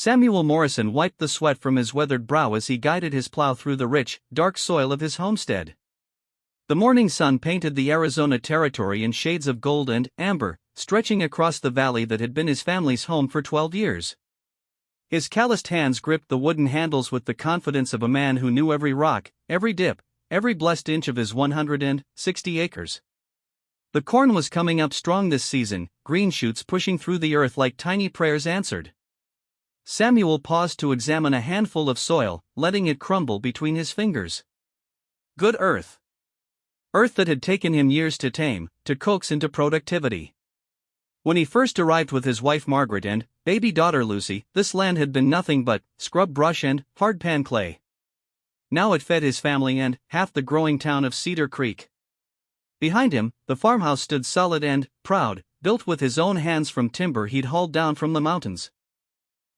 Samuel Morrison wiped the sweat from his weathered brow as he guided his plow through the rich, dark soil of his homestead. The morning sun painted the Arizona territory in shades of gold and amber, stretching across the valley that had been his family's home for 12 years. His calloused hands gripped the wooden handles with the confidence of a man who knew every rock, every dip, every blessed inch of his 160 acres. The corn was coming up strong this season, green shoots pushing through the earth like tiny prayers answered. Samuel paused to examine a handful of soil, letting it crumble between his fingers. Good earth. Earth that had taken him years to tame, to coax into productivity. When he first arrived with his wife Margaret and baby daughter Lucy, this land had been nothing but scrub brush and hardpan clay. Now it fed his family and half the growing town of Cedar Creek. Behind him, the farmhouse stood solid and proud, built with his own hands from timber he'd hauled down from the mountains.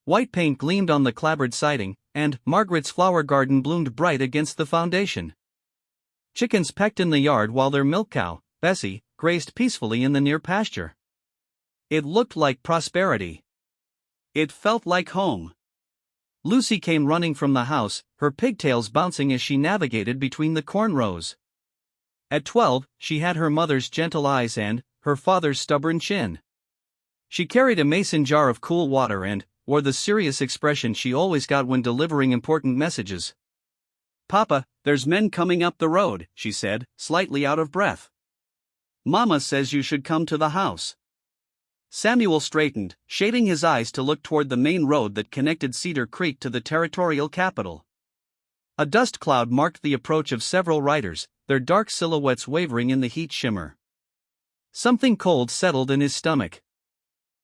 White paint gleamed on the clapboard siding, and Margaret's flower garden bloomed bright against the foundation. Chickens pecked in the yard while their milk cow, Bessie, grazed peacefully in the near pasture. It looked like prosperity. It felt like home. Lucy came running from the house, her pigtails bouncing as she navigated between the corn rows. At 12, she had her mother's gentle eyes and her father's stubborn chin. She carried a mason jar of cool water and wore the serious expression she always got when delivering important messages. "Papa, there's men coming up the road," she said, slightly out of breath. "Mama says you should come to the house." Samuel straightened, shading his eyes to look toward the main road that connected Cedar Creek to the territorial capital. A dust cloud marked the approach of several riders, their dark silhouettes wavering in the heat shimmer. Something cold settled in his stomach.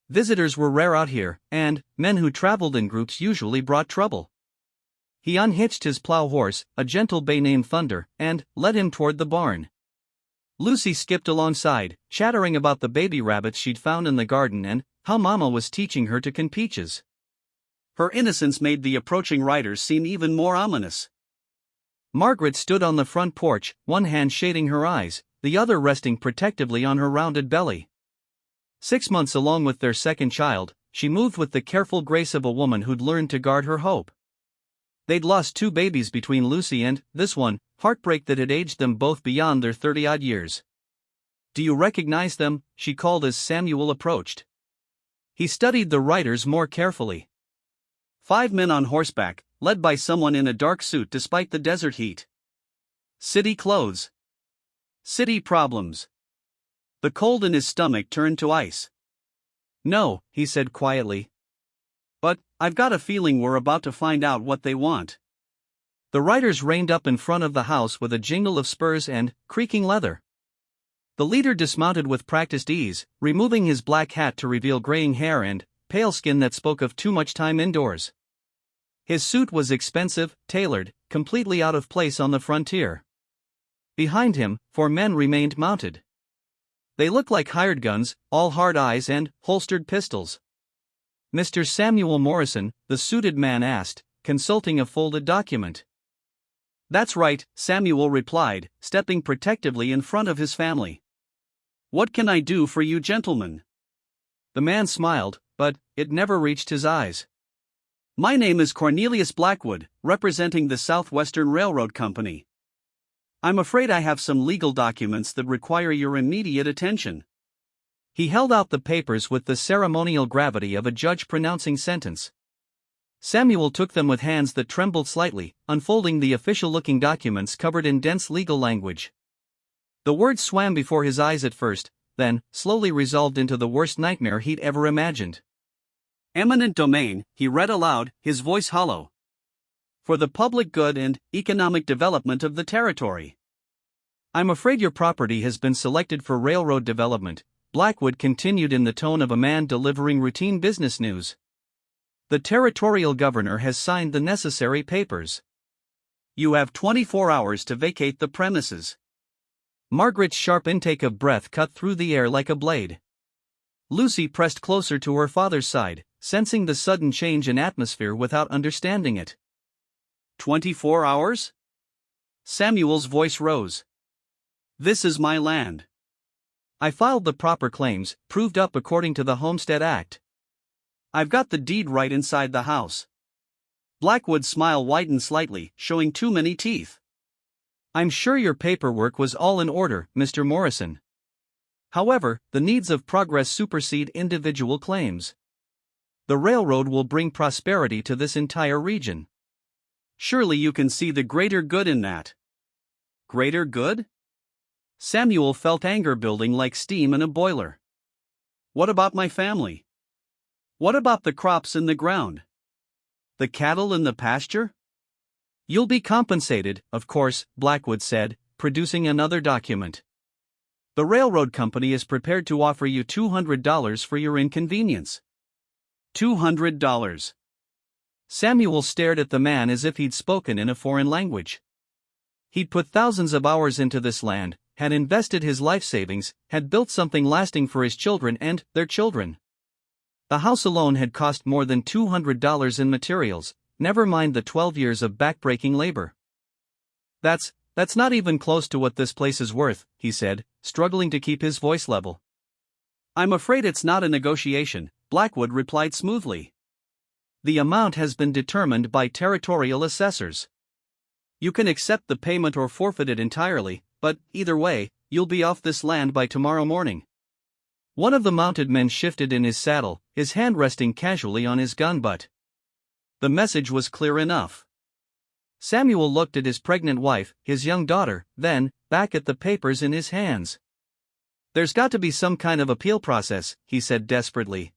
Visitors were rare out here, and men who traveled in groups usually brought trouble. He unhitched his plow horse, a gentle bay named Thunder, and led him toward the barn. Lucy skipped alongside, chattering about the baby rabbits she'd found in the garden and how Mama was teaching her to can peaches. Her innocence made the approaching riders seem even more ominous. Margaret stood on the front porch, one hand shading her eyes, the other resting protectively on her rounded belly. 6 months along with their second child, she moved with the careful grace of a woman who'd learned to guard her hope. They'd lost 2 babies between Lucy and this one, heartbreak that had aged them both beyond their 30-odd years. "Do you recognize them?" she called as Samuel approached. He studied the riders more carefully. 5 men on horseback, led by someone in a dark suit despite the desert heat. City clothes. City problems. The cold in his stomach turned to ice. "No," he said quietly. "But I've got a feeling we're about to find out what they want." The riders reined up in front of the house with a jingle of spurs and creaking leather. The leader dismounted with practiced ease, removing his black hat to reveal graying hair and pale skin that spoke of too much time indoors. His suit was expensive, tailored, completely out of place on the frontier. Behind him, 4 men remained mounted. They looked like hired guns, all hard eyes and holstered pistols. "Mr. Samuel Morrison," the suited man asked, consulting a folded document. "That's right," Samuel replied, stepping protectively in front of his family. "What can I do for you gentlemen?" The man smiled, but it never reached his eyes. "My name is Cornelius Blackwood, representing the Southwestern Railroad Company. I'm afraid I have some legal documents that require your immediate attention." He held out the papers with the ceremonial gravity of a judge pronouncing sentence. Samuel took them with hands that trembled slightly, unfolding the official-looking documents covered in dense legal language. The words swam before his eyes at first, then slowly resolved into the worst nightmare he'd ever imagined. "Eminent domain," he read aloud, his voice hollow. "For the public good and economic development of the territory." "I'm afraid your property has been selected for railroad development," Blackwood continued in the tone of a man delivering routine business news. "The territorial governor has signed the necessary papers. You have 24 hours to vacate the premises." Margaret's sharp intake of breath cut through the air like a blade. Lucy pressed closer to her father's side, sensing the sudden change in atmosphere without understanding it. 24 hours? Samuel's voice rose. "This is my land. I filed the proper claims, proved up according to the Homestead Act. I've got the deed right inside the house. Blackwood's smile widened slightly, showing too many teeth. I'm sure your paperwork was all in order, Mr. Morrison. However, the needs of progress supersede individual claims. The railroad will bring prosperity to this entire region. Surely you can see the greater good in that. Greater good? Samuel felt anger building like steam in a boiler. What about my family? What about the crops in the ground? The cattle in the pasture? You'll be compensated, of course, Blackwood said, producing another document. The railroad company is prepared to offer you $200 for your inconvenience. $200. Samuel stared at the man as if he'd spoken in a foreign language. He'd put thousands of hours into this land, had invested his life savings, had built something lasting for his children and their children. The house alone had cost more than $200 in materials, never mind the 12 years of backbreaking labor. That's not even close to what this place is worth, he said, struggling to keep his voice level. I'm afraid it's not a negotiation, Blackwood replied smoothly. The amount has been determined by territorial assessors. You can accept the payment or forfeit it entirely, but, either way, you'll be off this land by tomorrow morning. One of the mounted men shifted in his saddle, his hand resting casually on his gun butt. The message was clear enough. Samuel looked at his pregnant wife, his young daughter, then, back at the papers in his hands. There's got to be some kind of appeal process, he said desperately.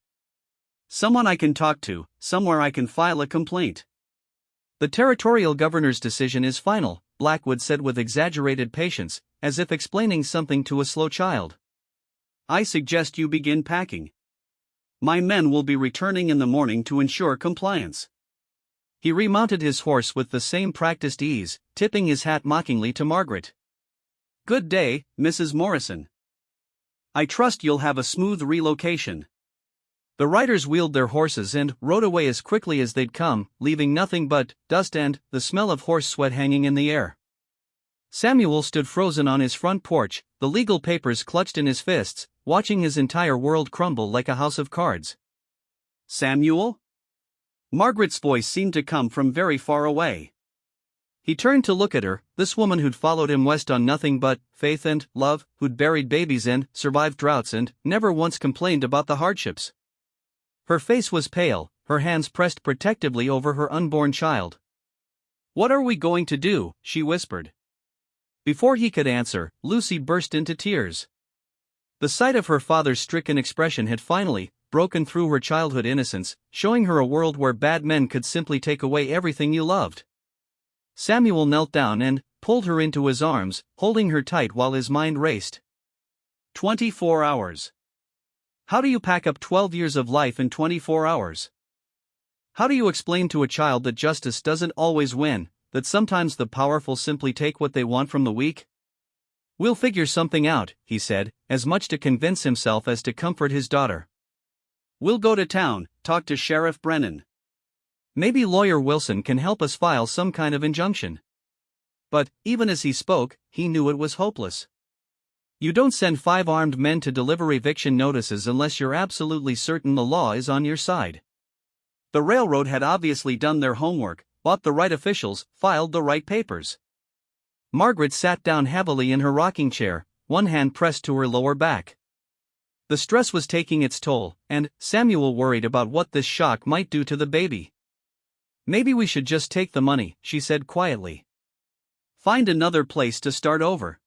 Someone I can talk to, somewhere I can file a complaint. The territorial governor's decision is final, Blackwood said with exaggerated patience, as if explaining something to a slow child. I suggest you begin packing. My men will be returning in the morning to ensure compliance. He remounted his horse with the same practiced ease, tipping his hat mockingly to Margaret. Good day, Mrs. Morrison. I trust you'll have a smooth relocation. The riders wheeled their horses and rode away as quickly as they'd come, leaving nothing but dust and the smell of horse sweat hanging in the air. Samuel stood frozen on his front porch, the legal papers clutched in his fists, watching his entire world crumble like a house of cards. Samuel? Margaret's voice seemed to come from very far away. He turned to look at her, this woman who'd followed him west on nothing but faith and love, who'd buried babies and survived droughts and never once complained about the hardships. Her face was pale, her hands pressed protectively over her unborn child. What are we going to do? She whispered. Before he could answer, Lucy burst into tears. The sight of her father's stricken expression had finally broken through her childhood innocence, showing her a world where bad men could simply take away everything you loved. Samuel knelt down and pulled her into his arms, holding her tight while his mind raced. 24 hours. How do you pack up 12 years of life in 24 hours? How do you explain to a child that justice doesn't always win, that sometimes the powerful simply take what they want from the weak? We'll figure something out, he said, as much to convince himself as to comfort his daughter. We'll go to town, talk to Sheriff Brennan. Maybe Lawyer Wilson can help us file some kind of injunction. But, even as he spoke, he knew it was hopeless. You don't send 5 armed men to deliver eviction notices unless you're absolutely certain the law is on your side. The railroad had obviously done their homework, bought the right officials, filed the right papers. Margaret sat down heavily in her rocking chair, one hand pressed to her lower back. The stress was taking its toll, and Samuel worried about what this shock might do to the baby. Maybe we should just take the money, she said quietly. Find another place to start over.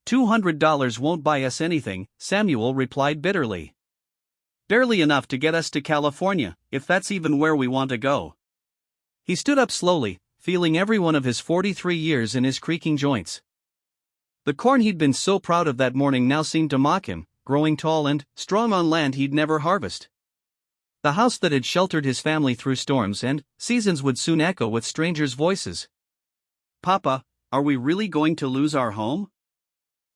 $200 won't buy us anything, Samuel replied bitterly. Barely enough to get us to California, if that's even where we want to go. He stood up slowly, feeling every one of his 43 years in his creaking joints. The corn he'd been so proud of that morning now seemed to mock him, growing tall and strong on land he'd never harvested. The house that had sheltered his family through storms and seasons would soon echo with strangers' voices. Papa, are we really going to lose our home?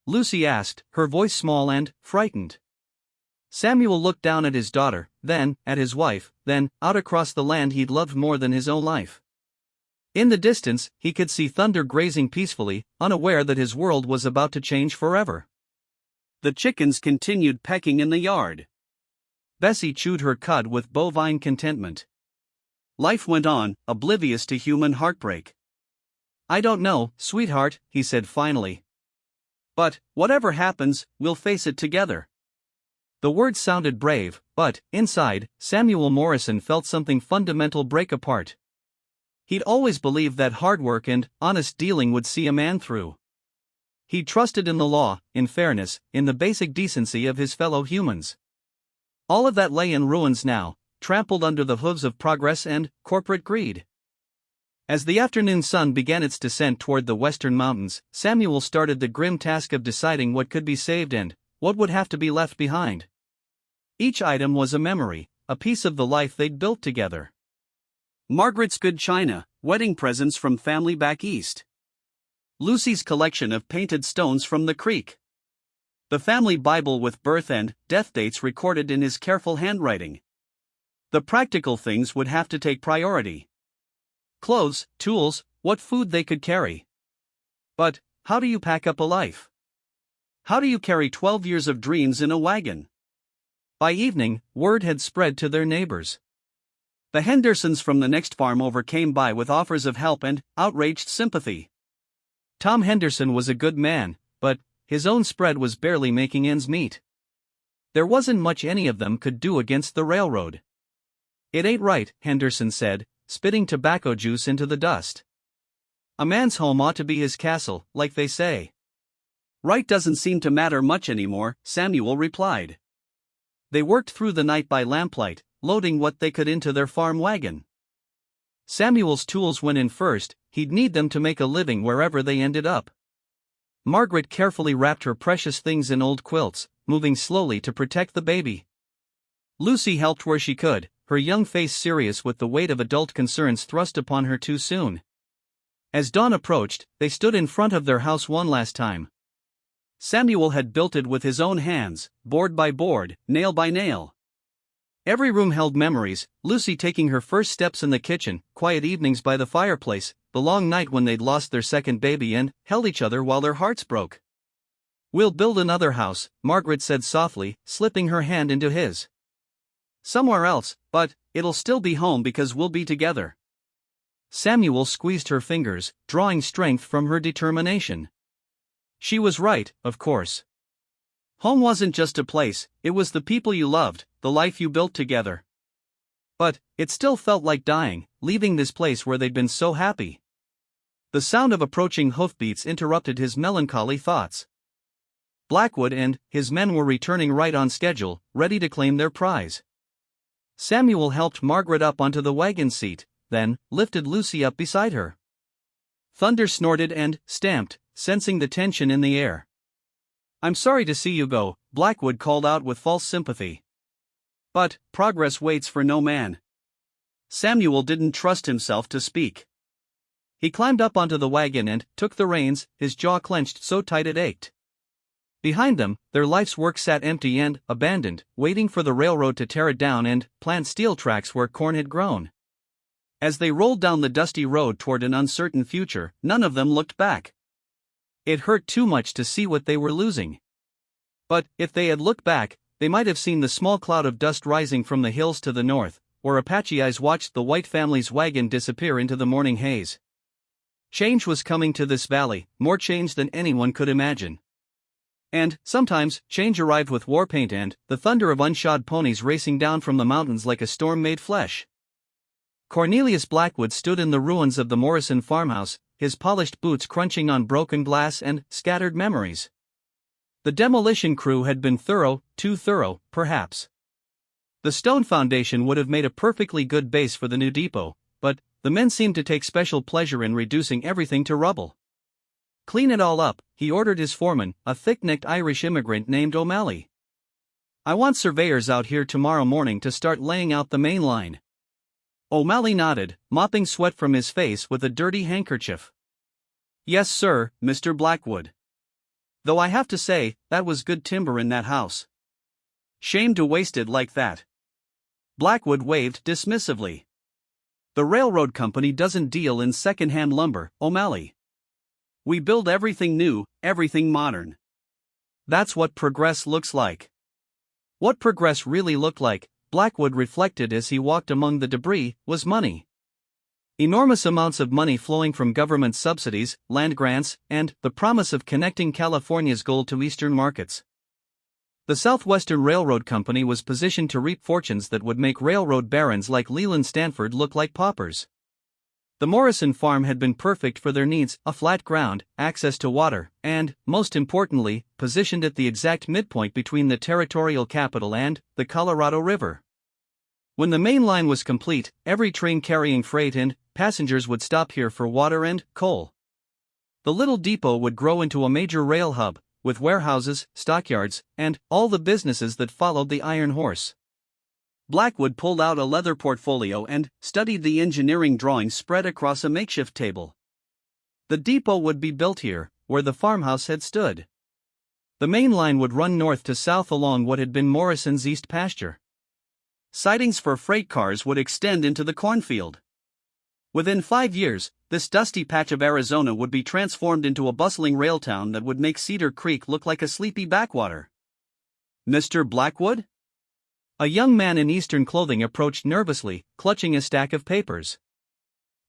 Lucy asked, her voice small and frightened. Samuel looked down at his daughter, then at his wife, then out across the land he'd loved more than his own life. In the distance, he could see thunder grazing peacefully, unaware that his world was about to change forever. The chickens continued pecking in the yard. Bessie chewed her cud with bovine contentment. Life went on, oblivious to human heartbreak. "I don't know, sweetheart," he said finally. "But, whatever happens, we'll face it together." The words sounded brave, but, inside, Samuel Morrison felt something fundamental break apart. He'd always believed that hard work and honest dealing would see a man through. He trusted in the law, in fairness, in the basic decency of his fellow humans. All of that lay in ruins now, trampled under the hooves of progress and corporate greed. As the afternoon sun began its descent toward the western mountains, Samuel started the grim task of deciding what could be saved and what would have to be left behind. Each item was a memory, a piece of the life they'd built together. Margaret's good china, wedding presents from family back east. Lucy's collection of painted stones from the creek. The family Bible with birth and death dates recorded in his careful handwriting. The practical things would have to take priority. Clothes, tools, what food they could carry. But, how do you pack up a life? How do you carry 12 years of dreams in a wagon? By evening, word had spread to their neighbors. The Hendersons from the next farm over came by with offers of help and outraged sympathy. Tom Henderson was a good man, but his own spread was barely making ends meet. There wasn't much any of them could do against the railroad. "It ain't right," Henderson said, spitting tobacco juice into the dust. "A man's home ought to be his castle, like they say." "Right doesn't seem to matter much anymore," Samuel replied. They worked through the night by lamplight, loading what they could into their farm wagon. Samuel's tools went in first, he'd need them to make a living wherever they ended up. Margaret carefully wrapped her precious things in old quilts, moving slowly to protect the baby. Lucy helped where she could, her young face serious with the weight of adult concerns thrust upon her too soon. As dawn approached, they stood in front of their house one last time. Samuel had built it with his own hands, board by board, nail by nail. Every room held memories, Lucy taking her first steps in the kitchen, quiet evenings by the fireplace, the long night when they'd lost their second baby and held each other while their hearts broke. "We'll build another house," Margaret said softly, slipping her hand into his. "Somewhere else, but it'll still be home because we'll be together." Samuel squeezed her fingers, drawing strength from her determination. She was right, of course. Home wasn't just a place, it was the people you loved, the life you built together. But it still felt like dying, leaving this place where they'd been so happy. The sound of approaching hoofbeats interrupted his melancholy thoughts. Blackwood and his men were returning right on schedule, ready to claim their prize. Samuel helped Margaret up onto the wagon seat, then lifted Lucy up beside her. Thunder snorted and stamped, sensing the tension in the air. "I'm sorry to see you go," Blackwood called out with false sympathy. But progress waits for no man. Samuel didn't trust himself to speak. He climbed up onto the wagon and took the reins, his jaw clenched so tight it ached. Behind them, their life's work sat empty and abandoned, waiting for the railroad to tear it down and plant steel tracks where corn had grown. As they rolled down the dusty road toward an uncertain future, none of them looked back. It hurt too much to see what they were losing. But if they had looked back, they might have seen the small cloud of dust rising from the hills to the north, where Apache eyes watched the White family's wagon disappear into the morning haze. Change was coming to this valley, more change than anyone could imagine. And, sometimes, change arrived with war paint and the thunder of unshod ponies racing down from the mountains like a storm made flesh. Cornelius Blackwood stood in the ruins of the Morrison farmhouse, his polished boots crunching on broken glass and scattered memories. The demolition crew had been thorough, too thorough, perhaps. The stone foundation would have made a perfectly good base for the new depot, but the men seemed to take special pleasure in reducing everything to rubble. "Clean it all up," he ordered his foreman, a thick-necked Irish immigrant named O'Malley. "I want surveyors out here tomorrow morning to start laying out the main line." O'Malley nodded, mopping sweat from his face with a dirty handkerchief. "Yes, sir, Mr. Blackwood. Though I have to say, that was good timber in that house. Shame to waste it like that." Blackwood waved dismissively. "The railroad company doesn't deal in second-hand lumber, O'Malley. We build everything new, everything modern. That's what progress looks like." What progress really looked like, Blackwood reflected as he walked among the debris, was money. Enormous amounts of money flowing from government subsidies, land grants, and the promise of connecting California's gold to eastern markets. The Southwestern Railroad Company was positioned to reap fortunes that would make railroad barons like Leland Stanford look like paupers. The Morrison farm had been perfect for their needs: a flat ground, access to water, and, most importantly, positioned at the exact midpoint between the territorial capital and the Colorado River. When the main line was complete, every train carrying freight and passengers would stop here for water and coal. The little depot would grow into a major rail hub, with warehouses, stockyards, and all the businesses that followed the Iron Horse. Blackwood pulled out a leather portfolio and studied the engineering drawings spread across a makeshift table. The depot would be built here, where the farmhouse had stood. The main line would run north to south along what had been Morrison's east pasture. Sidings for freight cars would extend into the cornfield. Within 5 years, this dusty patch of Arizona would be transformed into a bustling rail town that would make Cedar Creek look like a sleepy backwater. Mr. Blackwood? A young man in Eastern clothing approached nervously, clutching a stack of papers.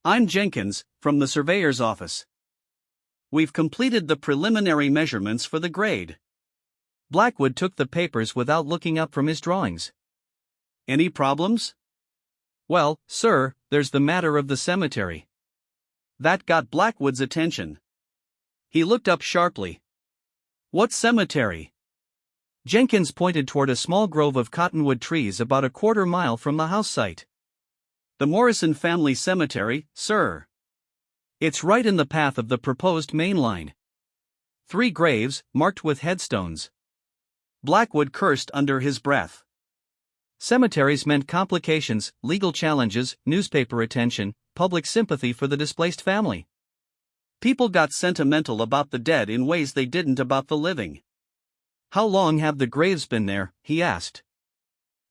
I'm Jenkins, from the surveyor's office. We've completed the preliminary measurements for the grade. Blackwood took the papers without looking up from his drawings. Any problems? Well, sir, there's the matter of the cemetery. That got Blackwood's attention. He looked up sharply. What cemetery? Jenkins pointed toward a small grove of cottonwood trees about a quarter mile from the house site. The Morrison family cemetery, sir. It's right in the path of the proposed main line. 3 graves, marked with headstones. Blackwood cursed under his breath. Cemeteries meant complications, legal challenges, newspaper attention, public sympathy for the displaced family. People got sentimental about the dead in ways they didn't about the living. How long have the graves been there? He asked.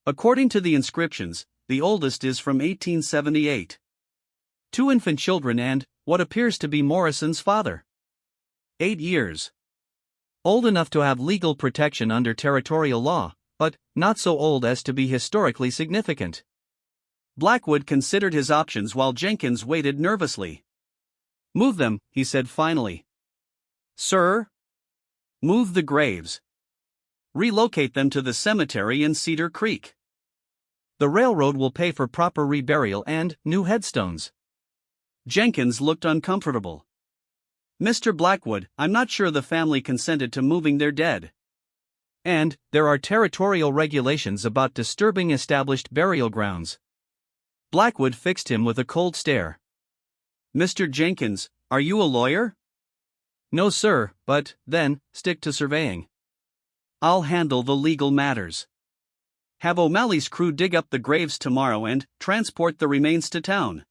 According to the inscriptions, the oldest is from 1878. 2 infant children and what appears to be Morrison's father. 8 years. Old enough to have legal protection under territorial law, but not so old as to be historically significant. Blackwood considered his options while Jenkins waited nervously. Move them, he said finally. Sir? Move the graves. Relocate them to the cemetery in Cedar Creek. The railroad will pay for proper reburial and new headstones. Jenkins looked uncomfortable. Mr. Blackwood, I'm not sure the family consented to moving their dead. And there are territorial regulations about disturbing established burial grounds. Blackwood fixed him with a cold stare. Mr. Jenkins, are you a lawyer? No, sir, but, then, stick to surveying. I'll handle the legal matters. Have O'Malley's crew dig up the graves tomorrow and transport the remains to town.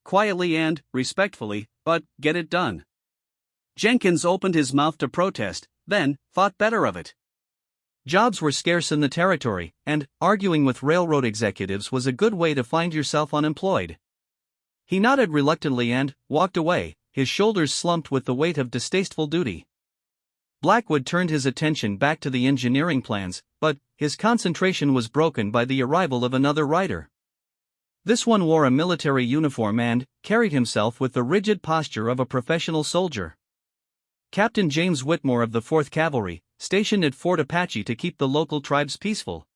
Quietly and respectfully, but get it done. Jenkins opened his mouth to protest, then thought better of it. Jobs were scarce in the territory, and arguing with railroad executives was a good way to find yourself unemployed. He nodded reluctantly and walked away, his shoulders slumped with the weight of distasteful duty. Blackwood turned his attention back to the engineering plans, but his concentration was broken by the arrival of another rider. This one wore a military uniform and carried himself with the rigid posture of a professional soldier. Captain James Whitmore of the 4th Cavalry, stationed at Fort Apache to keep the local tribes peaceful.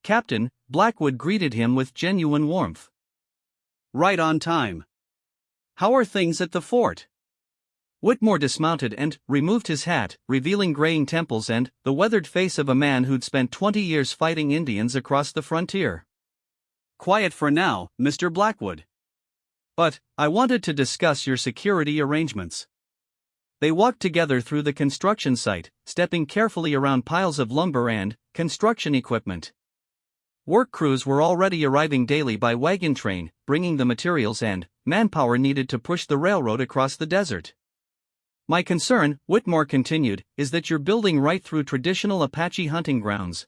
Captain, Blackwood greeted him with genuine warmth. Right on time. How are things at the fort? Whitmore dismounted and removed his hat, revealing graying temples and the weathered face of a man who'd spent 20 years fighting Indians across the frontier. Quiet for now, Mr. Blackwood. But I wanted to discuss your security arrangements. They walked together through the construction site, stepping carefully around piles of lumber and construction equipment. Work crews were already arriving daily by wagon train, bringing the materials and manpower needed to push the railroad across the desert. My concern, Whitmore continued, is that you're building right through traditional Apache hunting grounds.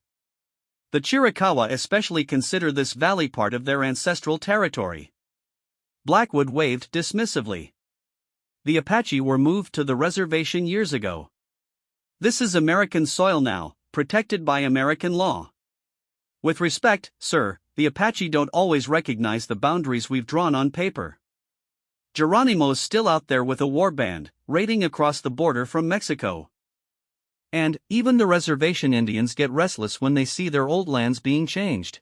The Chiricahua especially consider this valley part of their ancestral territory. Blackwood waved dismissively. The Apache were moved to the reservation years ago. This is American soil now, protected by American law. With respect, sir, the Apache don't always recognize the boundaries we've drawn on paper. Geronimo's still out there with a warband, raiding across the border from Mexico. And even the reservation Indians get restless when they see their old lands being changed.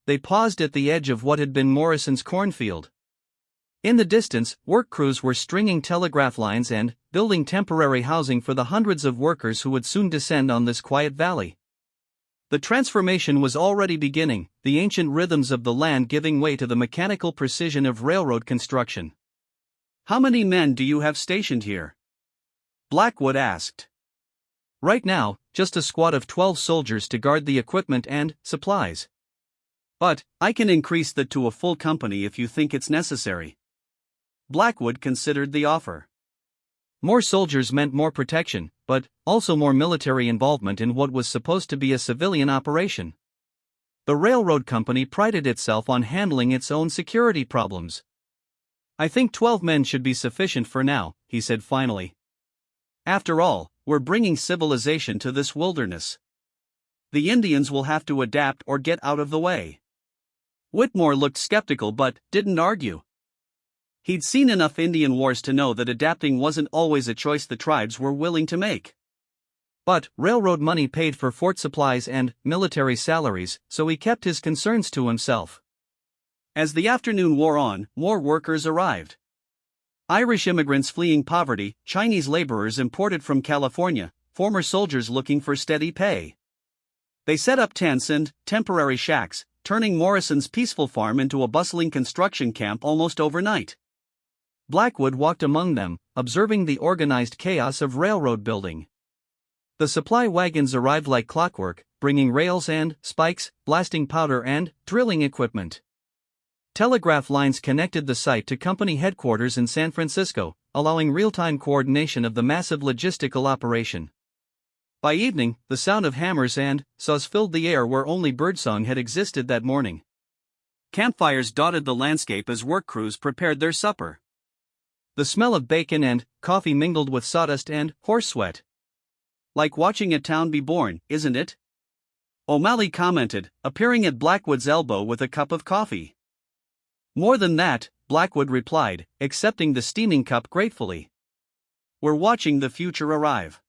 They paused at the edge of what had been Morrison's cornfield. In the distance, work crews were stringing telegraph lines and building temporary housing for the hundreds of workers who would soon descend on this quiet valley. The transformation was already beginning, the ancient rhythms of the land giving way to the mechanical precision of railroad construction. How many men do you have stationed here? Blackwood asked. Right now, just a squad of 12 soldiers to guard the equipment and supplies. But I can increase that to a full company if you think it's necessary. Blackwood considered the offer. More soldiers meant more protection, but also more military involvement in what was supposed to be a civilian operation. The railroad company prided itself on handling its own security problems. "I think 12 men should be sufficient for now," he said finally. "After all, we're bringing civilization to this wilderness. The Indians will have to adapt or get out of the way." Whitmore looked skeptical but didn't argue. He'd seen enough Indian wars to know that adapting wasn't always a choice the tribes were willing to make. But railroad money paid for fort supplies and military salaries, so he kept his concerns to himself. As the afternoon wore on, more workers arrived. Irish immigrants fleeing poverty, Chinese laborers imported from California, former soldiers looking for steady pay. They set up tents and temporary shacks, turning Morrison's peaceful farm into a bustling construction camp almost overnight. Blackwood walked among them, observing the organized chaos of railroad building. The supply wagons arrived like clockwork, bringing rails and spikes, blasting powder and drilling equipment. Telegraph lines connected the site to company headquarters in San Francisco, allowing real-time coordination of the massive logistical operation. By evening, the sound of hammers and saws filled the air where only birdsong had existed that morning. Campfires dotted the landscape as work crews prepared their supper. The smell of bacon and coffee mingled with sawdust and horse sweat. "Like watching a town be born, isn't it?" O'Malley commented, appearing at Blackwood's elbow with a cup of coffee. "More than that," Blackwood replied, accepting the steaming cup gratefully. "We're watching the future arrive.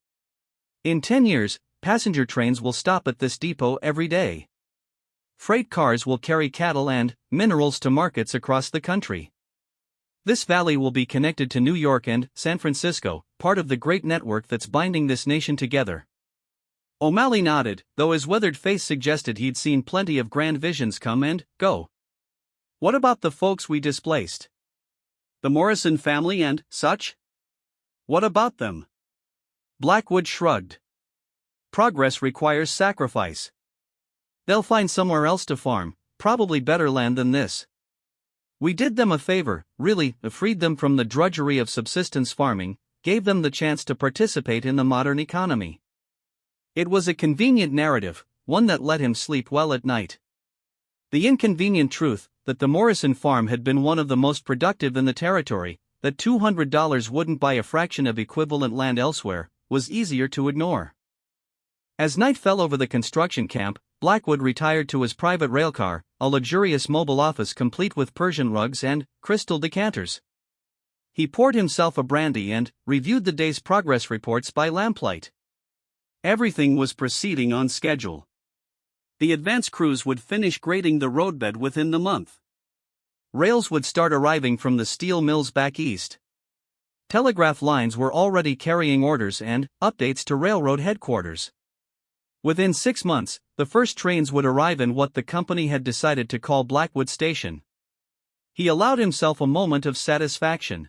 In 10 years, passenger trains will stop at this depot every day. Freight cars will carry cattle and minerals to markets across the country. This valley will be connected to New York and San Francisco, part of the great network that's binding this nation together." O'Malley nodded, though his weathered face suggested he'd seen plenty of grand visions come and go. "What about the folks we displaced? The Morrison family and such? What about them?" Blackwood shrugged. "Progress requires sacrifice. They'll find somewhere else to farm, probably better land than this. We did them a favor, really, freed them from the drudgery of subsistence farming, gave them the chance to participate in the modern economy." It was a convenient narrative, one that let him sleep well at night. The inconvenient truth, that the Morrison farm had been one of the most productive in the territory, that $200 wouldn't buy a fraction of equivalent land elsewhere, was easier to ignore. As night fell over the construction camp, Blackwood retired to his private railcar, a luxurious mobile office complete with Persian rugs and crystal decanters. He poured himself a brandy and reviewed the day's progress reports by lamplight. Everything was proceeding on schedule. The advance crews would finish grading the roadbed within the month. Rails would start arriving from the steel mills back east. Telegraph lines were already carrying orders and updates to railroad headquarters. Within 6 months, the first trains would arrive in what the company had decided to call Blackwood Station. He allowed himself a moment of satisfaction.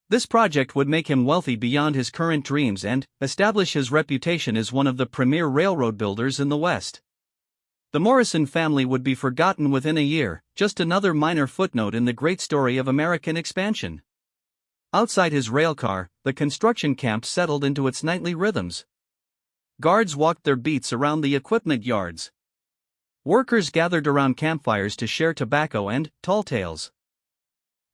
This project would make him wealthy beyond his current dreams and establish his reputation as one of the premier railroad builders in the West. The Morrison family would be forgotten within a year, just another minor footnote in the great story of American expansion. Outside his railcar, the construction camp settled into its nightly rhythms. Guards walked their beats around the equipment yards. Workers gathered around campfires to share tobacco and tall tales.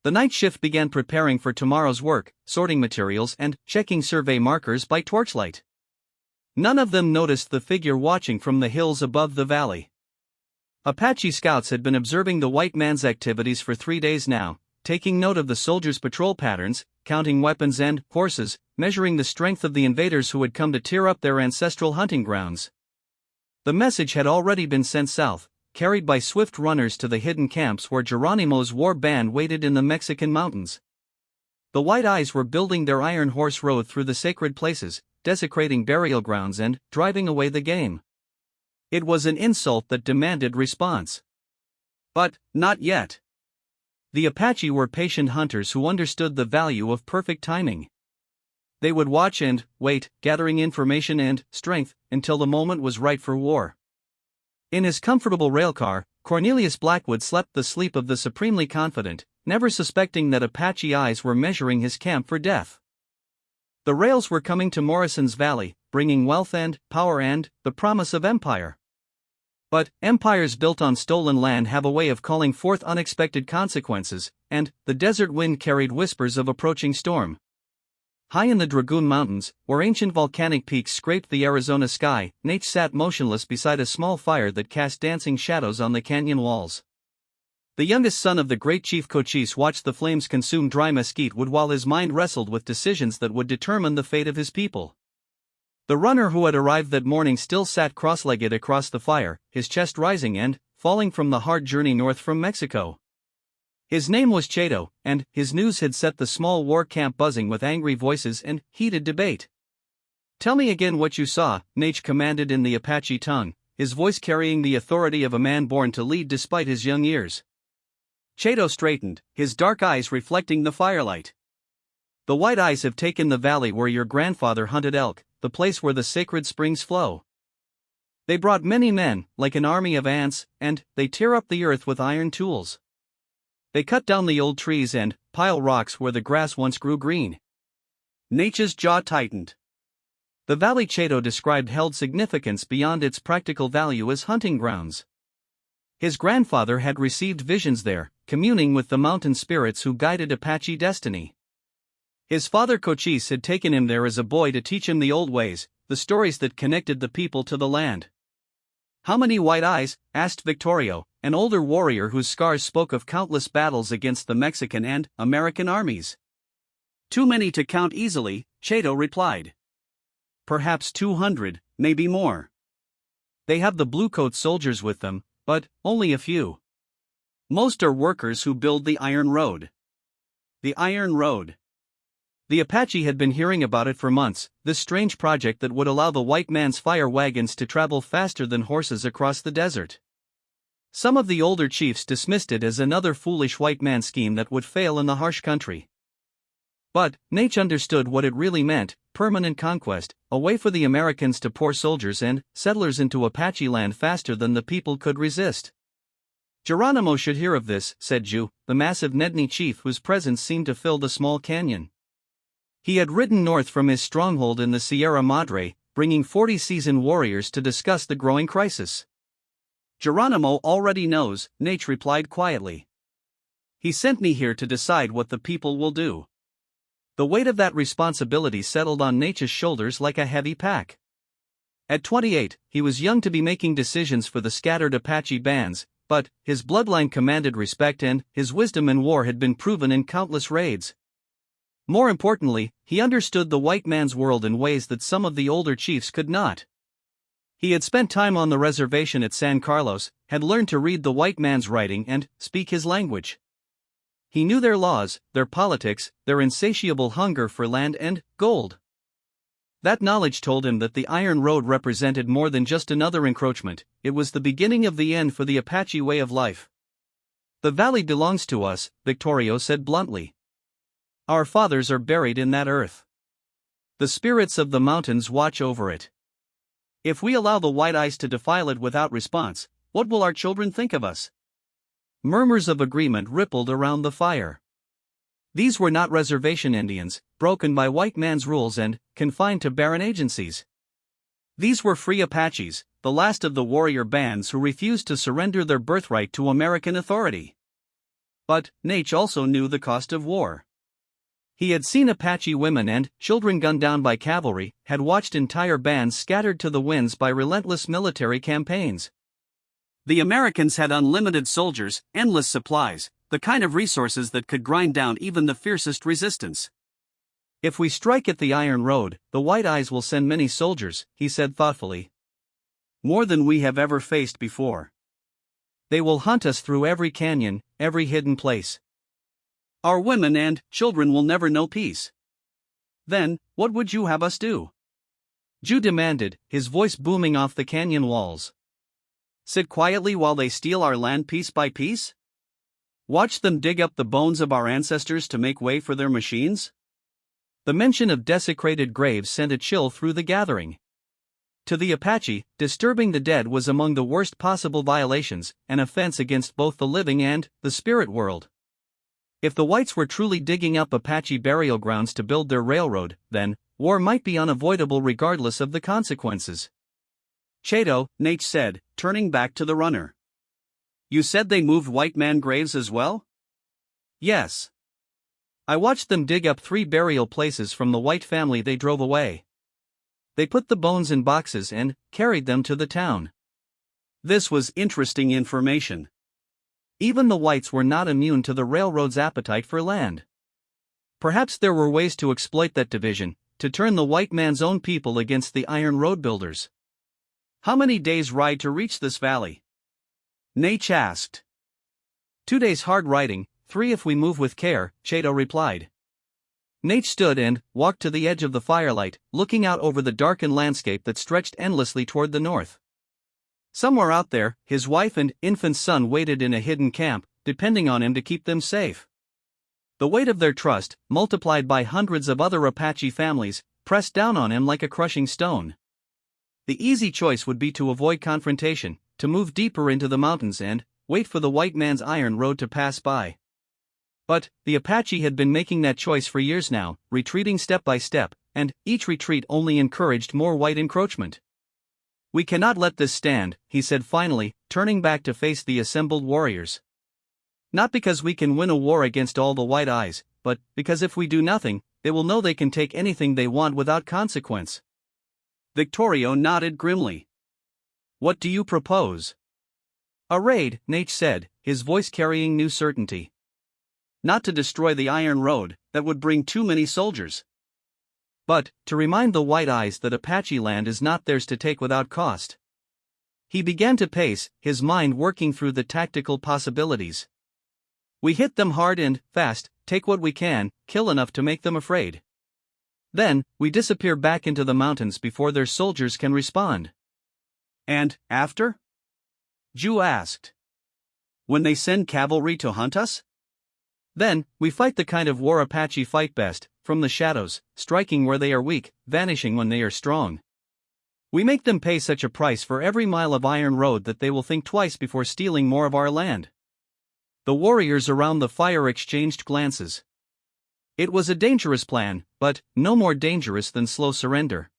The night shift began preparing for tomorrow's work, sorting materials and checking survey markers by torchlight. None of them noticed the figure watching from the hills above the valley. Apache scouts had been observing the white man's activities for 3 days now, taking note of the soldiers' patrol patterns, counting weapons and horses, measuring the strength of the invaders who had come to tear up their ancestral hunting grounds. The message had already been sent south, carried by swift runners to the hidden camps where Geronimo's war band waited in the Mexican mountains. The White Eyes were building their iron horse road through the sacred places, desecrating burial grounds and driving away the game. It was an insult that demanded response. But not yet. The Apache were patient hunters who understood the value of perfect timing. They would watch and wait, gathering information and strength, until the moment was right for war. In his comfortable railcar, Cornelius Blackwood slept the sleep of the supremely confident, never suspecting that Apache eyes were measuring his camp for death. The rails were coming to Morrison's Valley, bringing wealth and power and the promise of empire. But empires built on stolen land have a way of calling forth unexpected consequences, and the desert wind carried whispers of approaching storm. High in the Dragoon Mountains, where ancient volcanic peaks scraped the Arizona sky, Nate sat motionless beside a small fire that cast dancing shadows on the canyon walls. The youngest son of the great chief Cochise watched the flames consume dry mesquite wood while his mind wrestled with decisions that would determine the fate of his people. The runner who had arrived that morning still sat cross-legged across the fire, his chest rising and falling from the hard journey north from Mexico. His name was Chato, and his news had set the small war camp buzzing with angry voices and heated debate. "Tell me again what you saw," Nate commanded in the Apache tongue, his voice carrying the authority of a man born to lead despite his young years. Chato straightened, his dark eyes reflecting the firelight. "The White Eyes have taken the valley where your grandfather hunted elk, the place where the sacred springs flow. They brought many men, like an army of ants, and they tear up the earth with iron tools. They cut down the old trees and pile rocks where the grass once grew green." Nature's jaw tightened. The valley Chato described held significance beyond its practical value as hunting grounds. His grandfather had received visions there, communing with the mountain spirits who guided Apache destiny. His father Cochise had taken him there as a boy to teach him the old ways, the stories that connected the people to the land. "How many White Eyes?" asked Victorio, an older warrior whose scars spoke of countless battles against the Mexican and American armies. "Too many to count easily," Chato replied. "Perhaps 200, maybe more. They have the bluecoat soldiers with them, but only a few. Most are workers who build the Iron Road." The Iron Road. The Apache had been hearing about it for months, this strange project that would allow the white man's fire wagons to travel faster than horses across the desert. Some of the older chiefs dismissed it as another foolish white man scheme that would fail in the harsh country. But Nate understood what it really meant: permanent conquest, a way for the Americans to pour soldiers and settlers into Apache land faster than the people could resist. "Geronimo should hear of this," said Ju, the massive Nedni chief whose presence seemed to fill the small canyon. He had ridden north from his stronghold in the Sierra Madre, bringing 40 seasoned warriors to discuss the growing crisis. "Geronimo already knows," Nate replied quietly. "He sent me here to decide what the people will do." The weight of that responsibility settled on Nate's shoulders like a heavy pack. At 28, he was young to be making decisions for the scattered Apache bands, but his bloodline commanded respect and his wisdom in war had been proven in countless raids. More importantly, he understood the white man's world in ways that some of the older chiefs could not. He had spent time on the reservation at San Carlos, had learned to read the white man's writing and speak his language. He knew their laws, their politics, their insatiable hunger for land and gold. That knowledge told him that the Iron Road represented more than just another encroachment, it was the beginning of the end for the Apache way of life. "The valley belongs to us," Victorio said bluntly. "Our fathers are buried in that earth. The spirits of the mountains watch over it. If we allow the White Eyes to defile it without response, what will our children think of us?" Murmurs of agreement rippled around the fire. These were not reservation Indians, broken by white man's rules and confined to barren agencies. These were free Apaches, the last of the warrior bands who refused to surrender their birthright to American authority. But Nate also knew the cost of war. He had seen Apache women and children gunned down by cavalry, had watched entire bands scattered to the winds by relentless military campaigns. The Americans had unlimited soldiers, endless supplies, the kind of resources that could grind down even the fiercest resistance. If we strike at the Iron Road, the White Eyes will send many soldiers, he said thoughtfully. More than we have ever faced before. They will hunt us through every canyon, every hidden place. Our women and children will never know peace. Then, what would you have us do? Ju demanded, his voice booming off the canyon walls. Sit quietly while they steal our land piece by piece? Watch them dig up the bones of our ancestors to make way for their machines? The mention of desecrated graves sent a chill through the gathering. To the Apache, disturbing the dead was among the worst possible violations, an offense against both the living and the spirit world. If the whites were truly digging up Apache burial grounds to build their railroad, then war might be unavoidable regardless of the consequences. Chato, Nate said, turning back to the runner. You said they moved white man graves as well? Yes. I watched them dig up 3 burial places from the white family they drove away. They put the bones in boxes and carried them to the town. This was interesting information. Even the whites were not immune to the railroad's appetite for land. Perhaps there were ways to exploit that division, to turn the white man's own people against the Iron Road builders. How many days' ride to reach this valley? Nate asked. 2 days hard riding, 3 if we move with care, Chato replied. Nate stood and walked to the edge of the firelight, looking out over the darkened landscape that stretched endlessly toward the north. Somewhere out there, his wife and infant son waited in a hidden camp, depending on him to keep them safe. The weight of their trust, multiplied by hundreds of other Apache families, pressed down on him like a crushing stone. The easy choice would be to avoid confrontation, to move deeper into the mountains and wait for the white man's Iron Road to pass by. But the Apache had been making that choice for years now, retreating step by step, and each retreat only encouraged more white encroachment. We cannot let this stand, he said finally, turning back to face the assembled warriors. Not because we can win a war against all the White Eyes, but because if we do nothing, they will know they can take anything they want without consequence. Victorio nodded grimly. What do you propose? A raid, Nate said, his voice carrying new certainty. Not to destroy the Iron Road, that would bring too many soldiers. But to remind the White Eyes that Apache land is not theirs to take without cost. He began to pace, his mind working through the tactical possibilities. We hit them hard and fast, take what we can, kill enough to make them afraid. Then, we disappear back into the mountains before their soldiers can respond. And after? Ju asked. When they send cavalry to hunt us? Then, we fight the kind of war Apache fight best, from the shadows, striking where they are weak, vanishing when they are strong. We make them pay such a price for every mile of Iron Road that they will think twice before stealing more of our land. The warriors around the fire exchanged glances. It was a dangerous plan, but no more dangerous than slow surrender.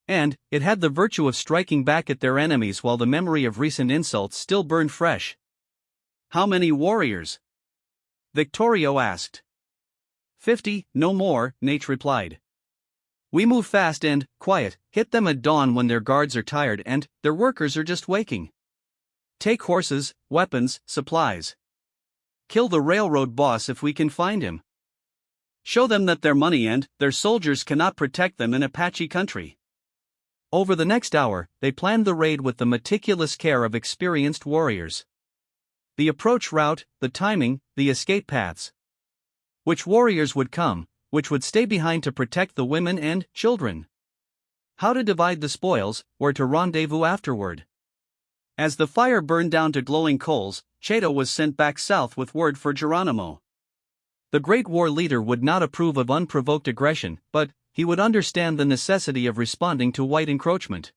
And it had the virtue of striking back at their enemies while the memory of recent insults still burned fresh. How many warriors? Victorio asked. 50, no more, Nate replied. We move fast and quiet, hit them at dawn when their guards are tired and their workers are just waking. Take horses, weapons, supplies. Kill the railroad boss if we can find him. Show them that their money and their soldiers cannot protect them in Apache country. Over the next hour, they planned the raid with the meticulous care of experienced warriors. The approach route, the timing, the escape paths. Which warriors would come, which would stay behind to protect the women and children. How to divide the spoils, where to rendezvous afterward. As the fire burned down to glowing coals, Chato was sent back south with word for Geronimo. The great war leader would not approve of unprovoked aggression, but he would understand the necessity of responding to white encroachment.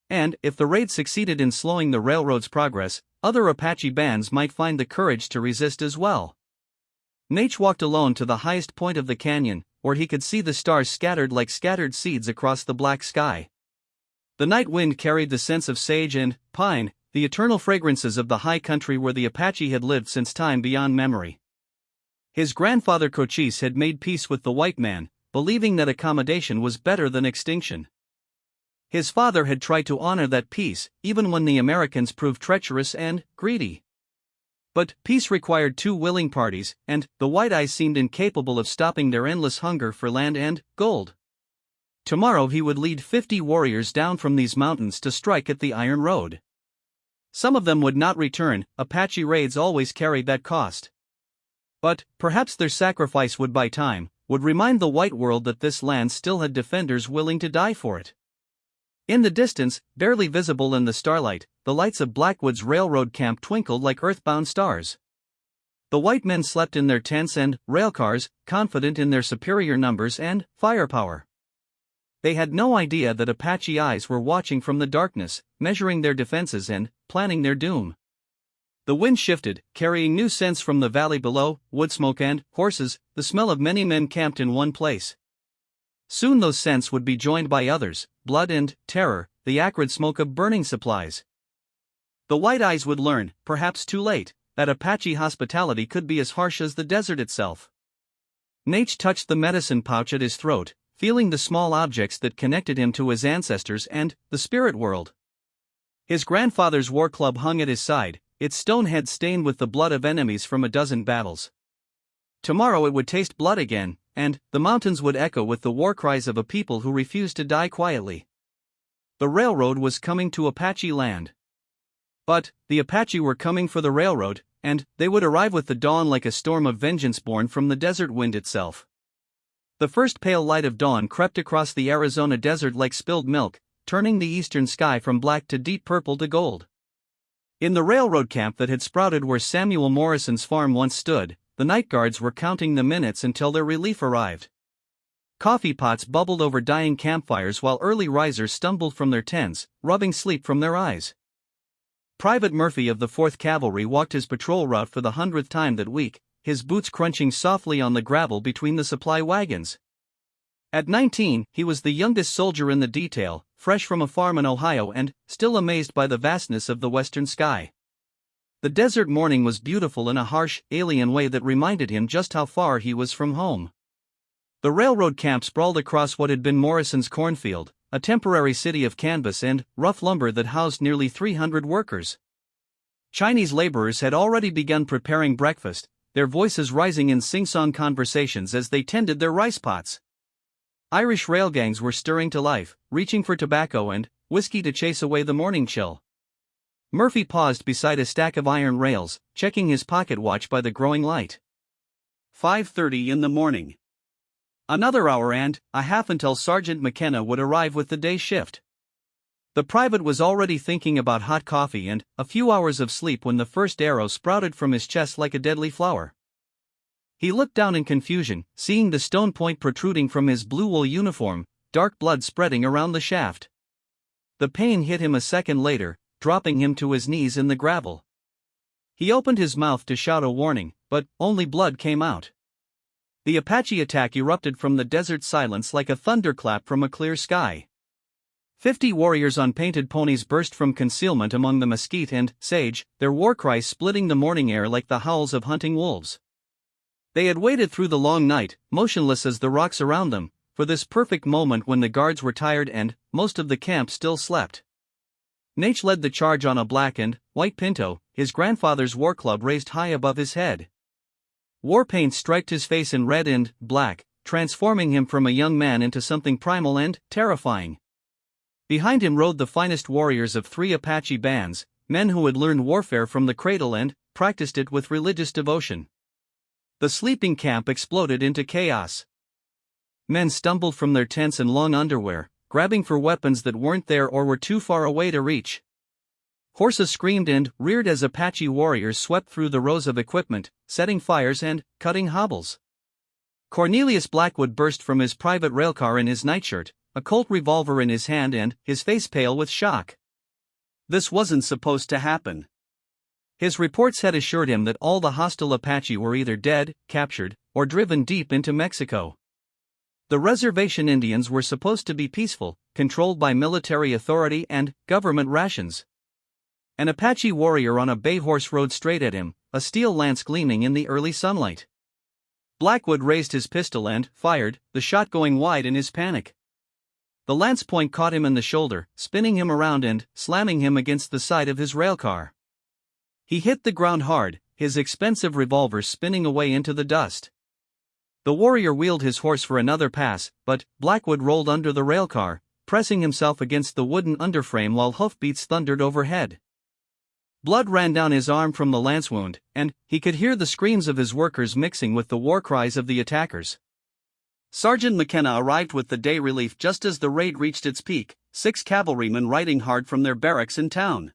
And if the raid succeeded in slowing the railroad's progress, other Apache bands might find the courage to resist as well. Nate walked alone to the highest point of the canyon, where he could see the stars scattered like scattered seeds across the black sky. The night wind carried the scents of sage and pine, the eternal fragrances of the high country where the Apache had lived since time beyond memory. His grandfather Cochise had made peace with the white man, believing that accommodation was better than extinction. His father had tried to honor that peace, even when the Americans proved treacherous and greedy. But peace required two willing parties, and the White Eyes seemed incapable of stopping their endless hunger for land and gold. Tomorrow he would lead 50 warriors down from these mountains to strike at the Iron Road. Some of them would not return. Apache raids always carried that cost. But perhaps their sacrifice would buy time, would remind the white world that this land still had defenders willing to die for it. In the distance, barely visible in the starlight, the lights of Blackwood's railroad camp twinkled like earthbound stars. The white men slept in their tents and railcars, confident in their superior numbers and firepower. They had no idea that Apache eyes were watching from the darkness, measuring their defenses and planning their doom. The wind shifted, carrying new scents from the valley below, wood smoke and horses, the smell of many men camped in one place. Soon those scents would be joined by others, blood and terror, the acrid smoke of burning supplies. The White Eyes would learn, perhaps too late, that Apache hospitality could be as harsh as the desert itself. Nate touched the medicine pouch at his throat, feeling the small objects that connected him to his ancestors and the spirit world. His grandfather's war club hung at his side, its stone head stained with the blood of enemies from a dozen battles. Tomorrow it would taste blood again, and the mountains would echo with the war cries of a people who refused to die quietly. The railroad was coming to Apache land. But the Apache were coming for the railroad, and they would arrive with the dawn like a storm of vengeance born from the desert wind itself. The first pale light of dawn crept across the Arizona desert like spilled milk, turning the eastern sky from black to deep purple to gold. In the railroad camp that had sprouted where Samuel Morrison's farm once stood, the night guards were counting the minutes until their relief arrived. Coffee pots bubbled over dying campfires while early risers stumbled from their tents, rubbing sleep from their eyes. Private Murphy of the 4th Cavalry walked his patrol route for the 100th time that week, his boots crunching softly on the gravel between the supply wagons. At 19, he was the youngest soldier in the detail, fresh from a farm in Ohio and still amazed by the vastness of the western sky. The desert morning was beautiful in a harsh, alien way that reminded him just how far he was from home. The railroad camp sprawled across what had been Morrison's cornfield, a temporary city of canvas and rough lumber that housed nearly 300 workers. Chinese laborers had already begun preparing breakfast, their voices rising in sing-song conversations as they tended their rice pots. Irish rail gangs were stirring to life, reaching for tobacco and whiskey to chase away the morning chill. Murphy paused beside a stack of iron rails, checking his pocket watch by the growing light. 5:30 in the morning. Another hour and a half until Sergeant McKenna would arrive with the day shift. The private was already thinking about hot coffee and a few hours of sleep when the first arrow sprouted from his chest like a deadly flower. He looked down in confusion, seeing the stone point protruding from his blue wool uniform, dark blood spreading around the shaft. The pain hit him a second later, dropping him to his knees in the gravel. He opened his mouth to shout a warning, but only blood came out. The Apache attack erupted from the desert silence like a thunderclap from a clear sky. 50 warriors on painted ponies burst from concealment among the mesquite and sage, their war cries splitting the morning air like the howls of hunting wolves. They had waited through the long night, motionless as the rocks around them, for this perfect moment when the guards were tired and most of the camp still slept. Nate led the charge on a black and white pinto, his grandfather's war club raised high above his head. War paint striped his face in red and black, transforming him from a young man into something primal and terrifying. Behind him rode the finest warriors of 3 Apache bands, men who had learned warfare from the cradle and practiced it with religious devotion. The sleeping camp exploded into chaos. Men stumbled from their tents in long underwear, grabbing for weapons that weren't there or were too far away to reach. Horses screamed and reared as Apache warriors swept through the rows of equipment, setting fires and cutting hobbles. Cornelius Blackwood burst from his private railcar in his nightshirt, a Colt revolver in his hand and his face pale with shock. This wasn't supposed to happen. His reports had assured him that all the hostile Apache were either dead, captured, or driven deep into Mexico. The reservation Indians were supposed to be peaceful, controlled by military authority and government rations. An Apache warrior on a bay horse rode straight at him, a steel lance gleaming in the early sunlight. Blackwood raised his pistol and fired, the shot going wide in his panic. The lance point caught him in the shoulder, spinning him around and slamming him against the side of his railcar. He hit the ground hard, his expensive revolver spinning away into the dust. The warrior wheeled his horse for another pass, but Blackwood rolled under the railcar, pressing himself against the wooden underframe while hoofbeats thundered overhead. Blood ran down his arm from the lance wound, and he could hear the screams of his workers mixing with the war cries of the attackers. Sergeant McKenna arrived with the day relief just as the raid reached its peak, 6 cavalrymen riding hard from their barracks in town.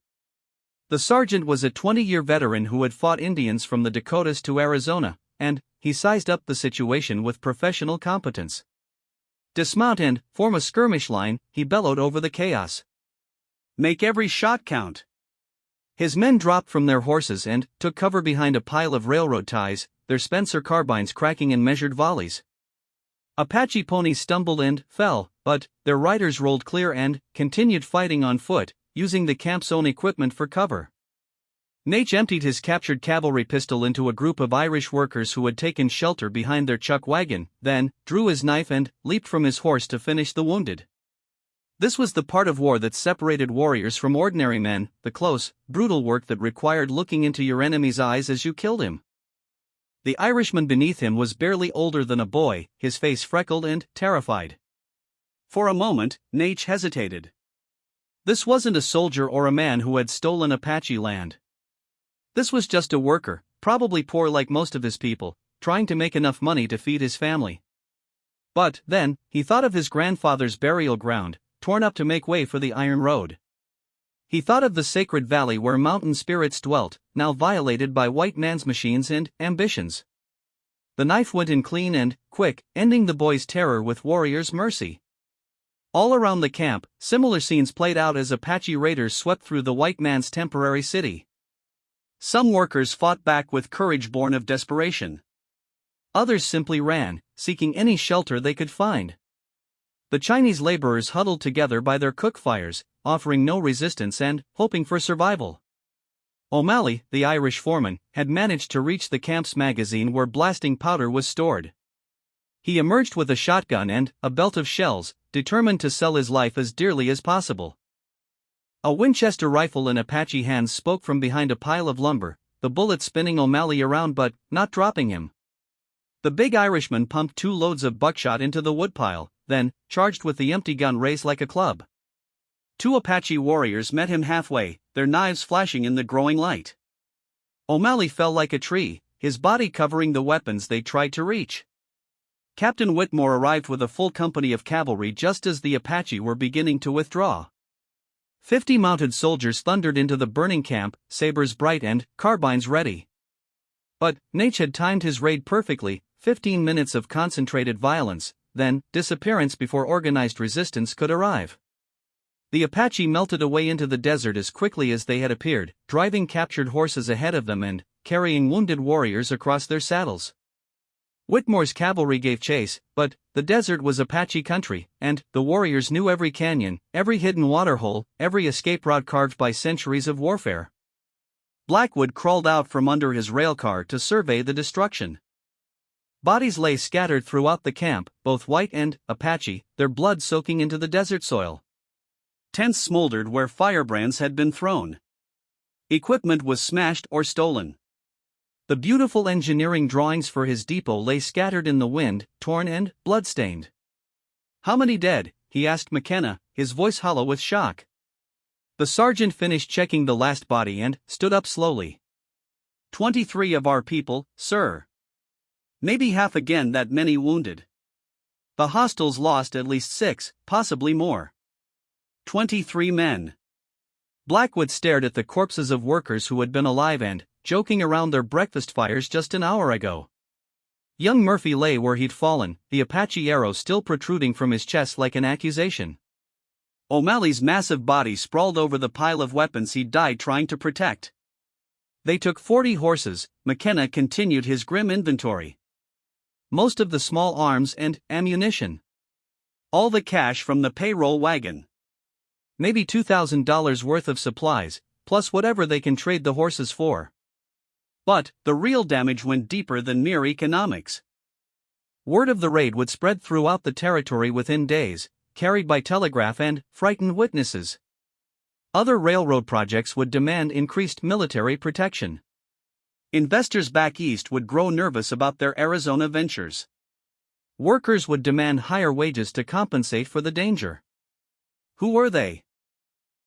The sergeant was a 20-year veteran who had fought Indians from the Dakotas to Arizona, and he sized up the situation with professional competence. "Dismount and form a skirmish line," he bellowed over the chaos. "Make every shot count." His men dropped from their horses and took cover behind a pile of railroad ties, their Spencer carbines cracking in measured volleys. Apache ponies stumbled and fell, but their riders rolled clear and continued fighting on foot, using the camp's own equipment for cover. Nate emptied his captured cavalry pistol into a group of Irish workers who had taken shelter behind their chuck wagon, then drew his knife and leaped from his horse to finish the wounded. This was the part of war that separated warriors from ordinary men, the close, brutal work that required looking into your enemy's eyes as you killed him. The Irishman beneath him was barely older than a boy, his face freckled and terrified. For a moment, Nate hesitated. This wasn't a soldier or a man who had stolen Apache land. This was just a worker, probably poor like most of his people, trying to make enough money to feed his family. But then, he thought of his grandfather's burial ground, torn up to make way for the Iron Road. He thought of the sacred valley where mountain spirits dwelt, now violated by white man's machines and ambitions. The knife went in clean and quick, ending the boy's terror with warrior's mercy. All around the camp, similar scenes played out as Apache raiders swept through the white man's temporary city. Some workers fought back with courage born of desperation. Others simply ran, seeking any shelter they could find. The Chinese laborers huddled together by their cook fires, offering no resistance and hoping for survival. O'Malley, the Irish foreman, had managed to reach the camp's magazine where blasting powder was stored. He emerged with a shotgun and a belt of shells, determined to sell his life as dearly as possible. A Winchester rifle in Apache hands spoke from behind a pile of lumber, the bullet spinning O'Malley around but not dropping him. The big Irishman pumped 2 loads of buckshot into the woodpile, then charged with the empty gun raised like a club. 2 Apache warriors met him halfway, their knives flashing in the growing light. O'Malley fell like a tree, his body covering the weapons they tried to reach. Captain Whitmore arrived with a full company of cavalry just as the Apache were beginning to withdraw. 50 mounted soldiers thundered into the burning camp, sabers bright and carbines ready. But Nate had timed his raid perfectly, 15 minutes of concentrated violence, then disappearance before organized resistance could arrive. The Apache melted away into the desert as quickly as they had appeared, driving captured horses ahead of them and carrying wounded warriors across their saddles. Whitmore's cavalry gave chase, but the desert was Apache country, and the warriors knew every canyon, every hidden waterhole, every escape route carved by centuries of warfare. Blackwood crawled out from under his railcar to survey the destruction. Bodies lay scattered throughout the camp, both white and Apache, their blood soaking into the desert soil. Tents smoldered where firebrands had been thrown. Equipment was smashed or stolen. The beautiful engineering drawings for his depot lay scattered in the wind, torn and bloodstained. "How many dead?" he asked McKenna, his voice hollow with shock. The sergeant finished checking the last body and stood up slowly. 23 of our people, sir. Maybe half again that many wounded. The hostiles lost at least 6, possibly more. 23 men. Blackwood stared at the corpses of workers who had been alive and joking around their breakfast fires just an hour ago. Young Murphy lay where he'd fallen, the Apache arrow still protruding from his chest like an accusation. O'Malley's massive body sprawled over the pile of weapons he'd died trying to protect. They took 40 horses, McKenna continued his grim inventory. Most of the small arms and ammunition. All the cash from the payroll wagon. Maybe $2,000 worth of supplies, plus whatever they can trade the horses for. But the real damage went deeper than mere economics. Word of the raid would spread throughout the territory within days, carried by telegraph and frightened witnesses. Other railroad projects would demand increased military protection. Investors back east would grow nervous about their Arizona ventures. Workers would demand higher wages to compensate for the danger. Who were they?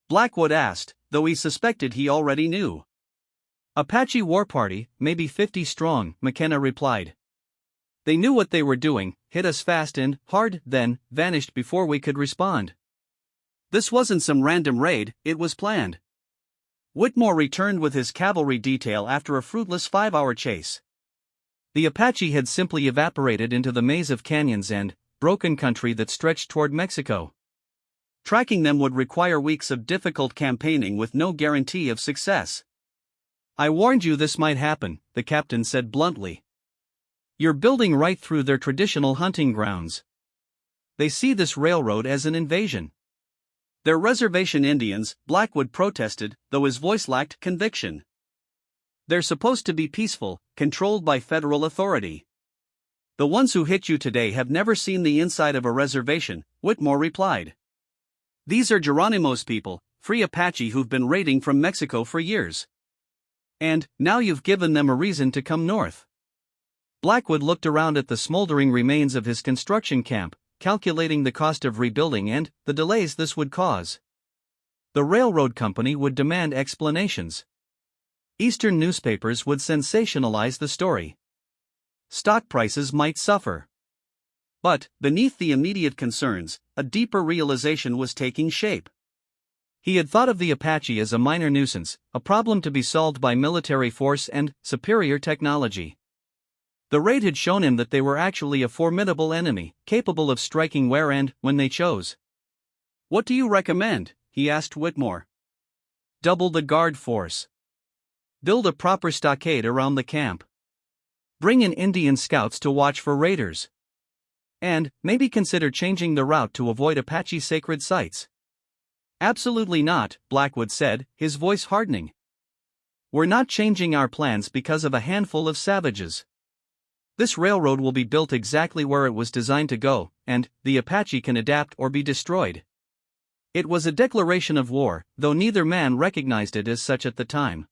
Blackwood asked, though he suspected he already knew. Apache War Party, maybe 50 strong, McKenna replied. They knew what they were doing, hit us fast and hard, then vanished before we could respond. This wasn't some random raid, it was planned. Whitmore returned with his cavalry detail after a fruitless 5-hour chase. The Apache had simply evaporated into the maze of canyons and broken country that stretched toward Mexico. Tracking them would require weeks of difficult campaigning with no guarantee of success. I warned you this might happen, the captain said bluntly. You're building right through their traditional hunting grounds. They see this railroad as an invasion. They're reservation Indians, Blackwood protested, though his voice lacked conviction. They're supposed to be peaceful, controlled by federal authority. The ones who hit you today have never seen the inside of a reservation, Whitmore replied. These are Geronimo's people, free Apache who've been raiding from Mexico for years. And now you've given them a reason to come north. Blackwood looked around at the smoldering remains of his construction camp, calculating the cost of rebuilding and the delays this would cause. The railroad company would demand explanations. Eastern newspapers would sensationalize the story. Stock prices might suffer. But, beneath the immediate concerns, a deeper realization was taking shape. He had thought of the Apache as a minor nuisance, a problem to be solved by military force and superior technology. The raid had shown him that they were actually a formidable enemy, capable of striking where and when they chose. What do you recommend? He asked Whitmore. Double the guard force. Build a proper stockade around the camp. Bring in Indian scouts to watch for raiders. And maybe consider changing the route to avoid Apache sacred sites. Absolutely not, Blackwood said, his voice hardening. We're not changing our plans because of a handful of savages. This railroad will be built exactly where it was designed to go, and the Apache can adapt or be destroyed. It was a declaration of war, though neither man recognized it as such at the time.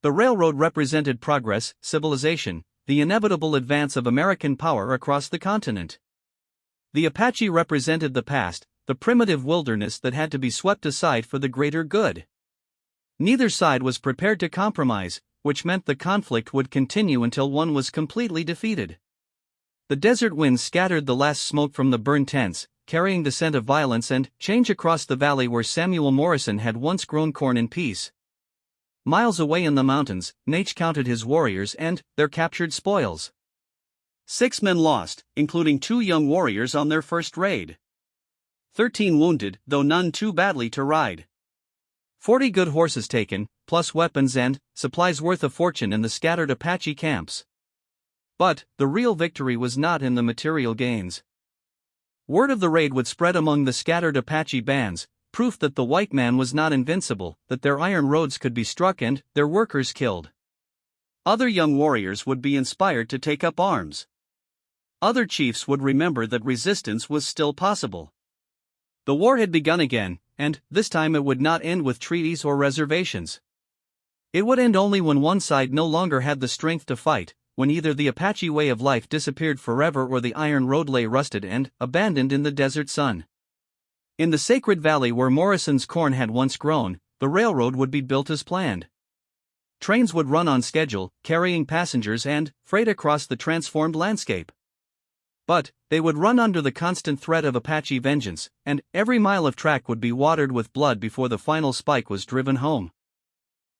The railroad represented progress, civilization, the inevitable advance of American power across the continent. The Apache represented the past, the primitive wilderness that had to be swept aside for the greater good. Neither side was prepared to compromise, which meant the conflict would continue until one was completely defeated. The desert winds scattered the last smoke from the burned tents, carrying the scent of violence and change across the valley where Samuel Morrison had once grown corn in peace. Miles away in the mountains, Nate counted his warriors and their captured spoils. 6 men lost, including 2 young warriors on their first raid. 13 wounded, though none too badly to ride. 40 good horses taken, plus weapons and supplies worth a fortune in the scattered Apache camps. But the real victory was not in the material gains. Word of the raid would spread among the scattered Apache bands, proof that the white man was not invincible, that their iron roads could be struck and their workers killed. Other young warriors would be inspired to take up arms. Other chiefs would remember that resistance was still possible. The war had begun again, and this time it would not end with treaties or reservations. It would end only when one side no longer had the strength to fight, when either the Apache way of life disappeared forever or the iron road lay rusted and abandoned in the desert sun. In the sacred valley where Morrison's corn had once grown, the railroad would be built as planned. Trains would run on schedule, carrying passengers and freight across the transformed landscape. But they would run under the constant threat of Apache vengeance, and every mile of track would be watered with blood before the final spike was driven home.